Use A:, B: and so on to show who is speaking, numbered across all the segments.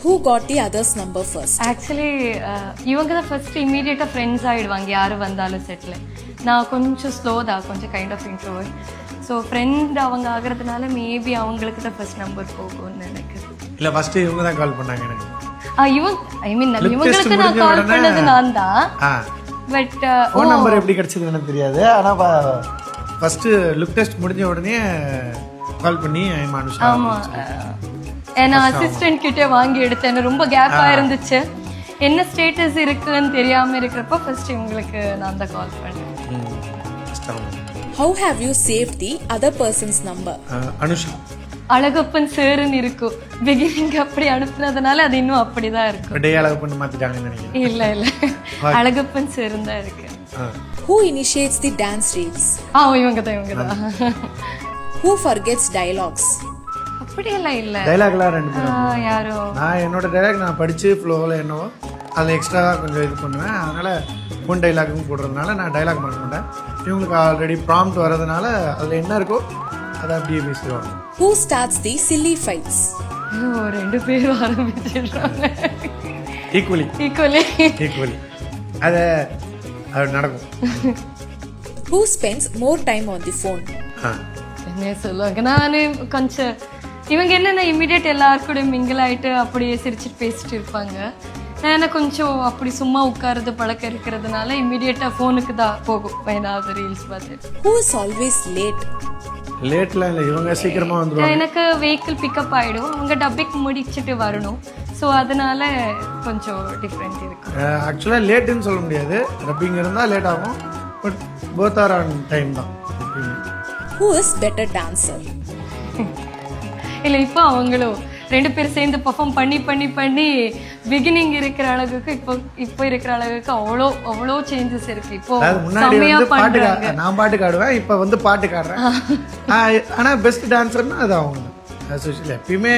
A: Who got the other's number first?
B: Actually இவங்க தான் first இமீடியட்டாக ஃப்ரெண்ட்ஸ் ஆகிடுவாங்க யார் வந்தாலும் செட்டில். நான் கொஞ்சம் ஸ்லோ தான், கொஞ்சம் kind of introvert. So friend அவங்க ஆகிறதுனால மேபி அவங்களுக்கு தான் ஃபர்ஸ்ட் நம்பர் போகும்னு நினைக்கிறேன்.
C: இல்லை ஃபர்ஸ்ட் இவங்க தான் கால் பண்ணாங்க எனக்கு.
B: இவங்களுக்கு நான் கால் பண்ணது நான் தான். பட்
C: ஃபோன் நம்பர் எப்படி கிடைச்சது எனக்கு தெரியாது. ஆனால் ஃபர்ஸ்ட் லுக் டெஸ்ட் முடிஞ்ச உடனே கால் பண்ணி அனுஷா.
B: ஆமாம், நான் அசிஸ்டன்ட் கிட்டே வாங்கி எடுத்தேன். ரொம்ப கேப்பாக இருந்துச்சு. என்ன ஸ்டேட்டஸ் இருக்குன்னு தெரியாமல் இருக்கிறப்ப ஃபர்ஸ்ட் இவங்களுக்கு நான் தான் கால் பண்ணேன்.
A: How have you saved the other person's number?
C: Anusha
B: Alagappan சார்னு இருக்கும். பிகினிங் அப்படி அனுப்புனதுனால அது இன்னும் அப்படிதான் இருக்கும்.
C: டே அழகப்பன் மாத்திட்டாங்கன்னு நினைக்கிறேன்.
B: இல்ல அழகப்பன் சார் தான் இருக்கு.
A: Who initiates the dance reels?
B: இவங்க தான்.
A: Who forgets dialogues?
B: அப்படியெல்லாம் இல்ல.
C: டைலாக்லாம் ரெண்டு பேரும்
B: யாரோ.
C: நான் என்னோட டைலாக் நான் படிச்சு ஃப்ளோவில் என்னவோ அதில் எக்ஸ்ட்ரா கொஞ்சம் இது பண்ணுவேன். அதனால ஃபோன் டைலாக்கும் போடுறதுனால நான் டைலாக் மறக்க மாட்டேன். இவங்களுக்கு ஆல்ரெடி ப்ராம்ப்ட் வர்றதுனால அதில் என்ன இருக்கோ அதை அப்படியே பேசிடுவாங்க.
A: Who starts the silly fights?
B: ரெண்டு பேரும் ஆரம்பிச்சிடுறாங்க.
C: ஈக்குவலி அது நடக்கும்.
A: Who spends more time on the phone?
B: என்ன சொல்லுவாங்க, நானு கொஞ்சம் இவங்க என்னென்ன இமீடியட் எல்லாரும் கூட மிங்கிள் ஆகிட்டு அப்படியே சிரிச்சுட்டு பேசிட்டு இருப்பாங்க. நான் கொஞ்சம் அப்படி சும்மா உட்கார்றது பழக்கம் இருக்கிறதுனால இமீடியட்டாக ஃபோனுக்கு தான் போகும் ஏதாவது ரீல்ஸ் பார்த்து.
A: Who is always late?
C: லேட்லாம் இல்லை, இவங்க சீக்கிரமாக வந்துடுவாங்க.
B: எனக்கு வெஹிக்கிள் பிக்கப் ஆகிடும், அவங்க டப்பிங் முடிச்சுட்டு வரணும். ஸோ அதனால கொஞ்சம் டிஃப்ரெண்ட் இருக்கு.
C: ஆக்சுவலாக லேட்டுன்னு சொல்ல முடியாது, டப்பிங் இருந்தால் லேட் ஆகும். But both are on time தான்.
B: Who is better dancer? இல்லை, இப்போ அவங்களும் ரெண்டு பேரும் சேர்ந்து பர்ஃபார்ம் பண்ணி பிகினிங் இருக்கிற அளவுக்கு இப்போ இருக்கிற அளவுக்கு அவ்வளோ சேஞ்சஸ் இருக்கு. இப்போ செம்மையா பண்றாங்க.
C: நான் பாட்டுக்கு ஆடுவேன், இப்போ வந்து பாட்டுக்கு ஆடுறேன். ஆனால் பெஸ்ட் டான்சர்னா அது அவங்க தான். எப்பயுமே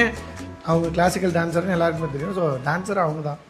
C: அவங்க கிளாசிக்கல் டான்சர்னு எல்லாருக்குமே தெரியும். ஸோ டான்சர் அவங்க தான்.